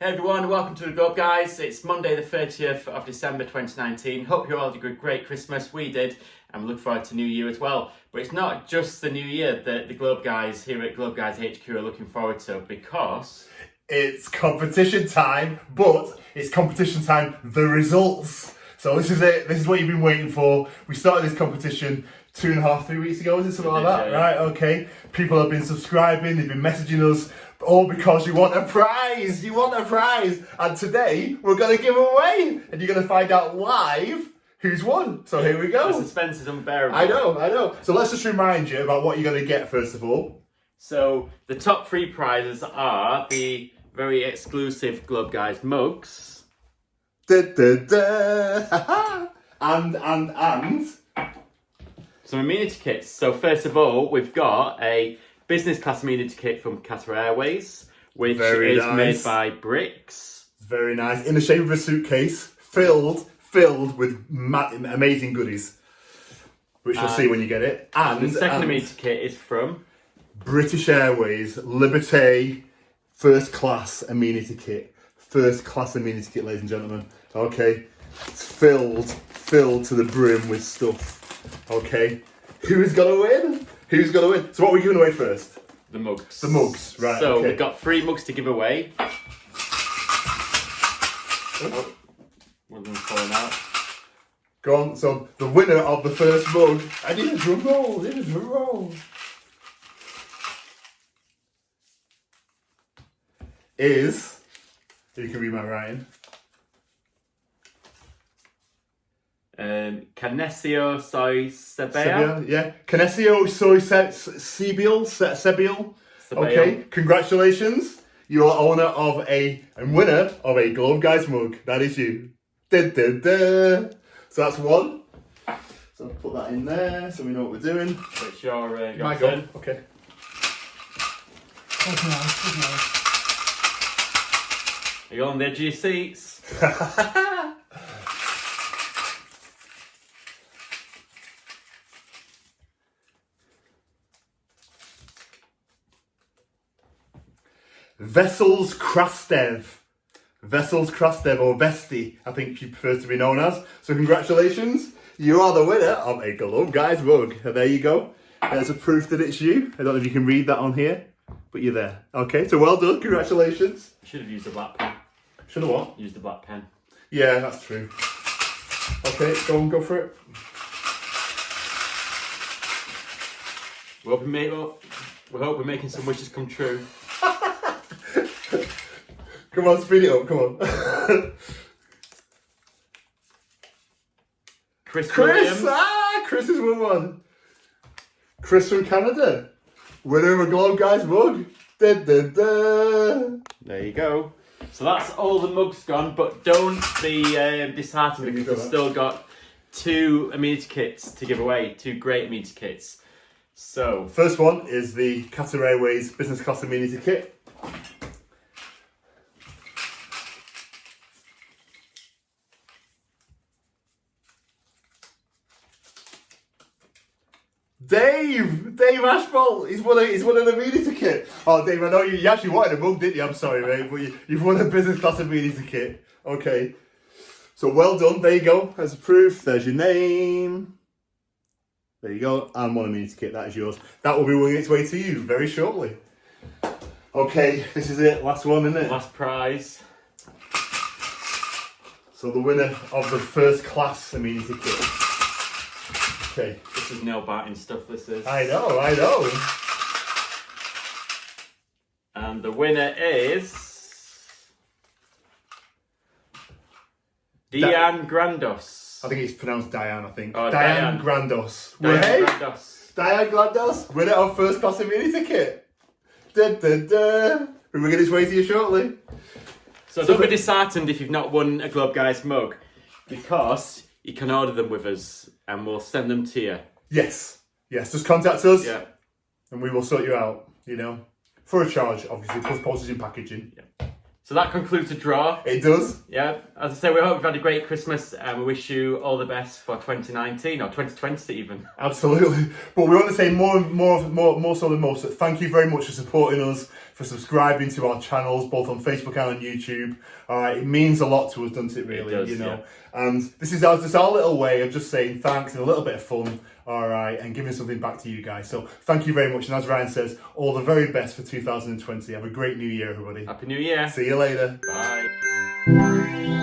Hey everyone, welcome to the Globe Guys. It's Monday the 30th of December 2019. Hope you all had a great Christmas. We did, and we look forward to New Year as well. But it's not just the New Year that the Globe Guys here at Globe Guys HQ are looking forward to, because it's competition time, but it's competition time, the results. So this is it. This is what you've been waiting for. We started this competition 2.5, 3 weeks ago. Is it something like that? Yeah. Right, okay. People have been subscribing, they've been messaging us, all because you want a prize. You want a prize. And today, we're going to give away. And you're going to find out live who's won. So here we go. The suspense is unbearable. I know. So let's just remind you about what you're going to get, first of all. So the top 3 prizes are the very exclusive GlobeGuys Mugs. And some amenity kits. So first of all, we've got a business class amenity kit from Qatar Airways, which is made by bricks. It's very nice. In the shape of a suitcase, filled with amazing goodies, which you'll see when you get it. And the second amenity kit is from British Airways Liberté first class amenity kit. First class amenity kit, ladies and gentlemen. Okay, it's filled to the brim with stuff. Okay, who's gonna win? So what are we giving away first? The mugs. The mugs, right. So okay. We've got 3 mugs to give away. Oh, one of them's falling out. Go on, so the winner of the first mug, I need a drum roll, is, you can read my writing. Canesio soy cebea. Yeah, Canesio soy cebial. Okay, congratulations. You are owner of and winner of a GlobeGuys mug. That is you. So that's one. So I'll put that in there so we know what we're doing. So it's your My turn. go. Okay. Are you on the edge of your seats? Vessels Krastev or Vesti, I think she prefers to be known as. So congratulations, you are the winner of a GlobeGuys mug. And there you go. There's a proof that it's you. I don't know if you can read that on here, but you're there. Okay, so well done, congratulations. Should have used the black pen. Should have what? Used the black pen. Yeah, that's true. Okay, go for it. We hope we're making some wishes come true. Come on, speed it up, come on. Chris Williams. Chris is one. Chris from Canada. Winner of a GlobeGuys mug. There you go. So that's all the mugs gone, but don't be disheartened because we've still got 2 amenity kits to give away. 2 great amenity kits. So first one is the Qatar Airways business class amenity kit. Dave Ashford, he's won an amenity kit. Oh, Dave, I know you actually wanted a mug, didn't you? I'm sorry, mate, but you've won a business class amenity kit. Okay, so well done. There you go. As a proof, there's your name. There you go, and 1 amenity kit. That is yours. That will be winging its way to you very shortly. Okay, this is it. Last one, isn't it? Last prize. So the winner of the first class amenity kit. Okay. This is nail-biting stuff, this is. I know. And the winner is Diane Grandos. I think it's pronounced Diane, I think. Oh, Diane Grandos. Diane Grandos. Diane Grandos, winner of first class amenity kit. We're going to get his way to you shortly. So don't be disheartened if you've not won a GlobeGuys mug, because you can order them with us and we'll send them to you. Yes, just contact us. Yeah. And we will sort you out, for a charge, obviously, plus postage and packaging. Yeah. So that concludes the draw. It does. Yeah. As I say, we hope you've had a great Christmas and we wish you all the best for 2019 or 2020 even. Absolutely. But we want to say more so than most, that thank you very much for supporting us, for for subscribing to our channels, both on Facebook and on YouTube. All right, it means a lot to us, doesn't it? Really, It does, you know. yeah. And this is just our little way of just saying thanks and a little bit of fun. All right, and giving something back to you guys. So thank you very much. And as Ryan says, all the very best for 2020. Have a great new year, everybody. Happy New Year. See you later. Bye.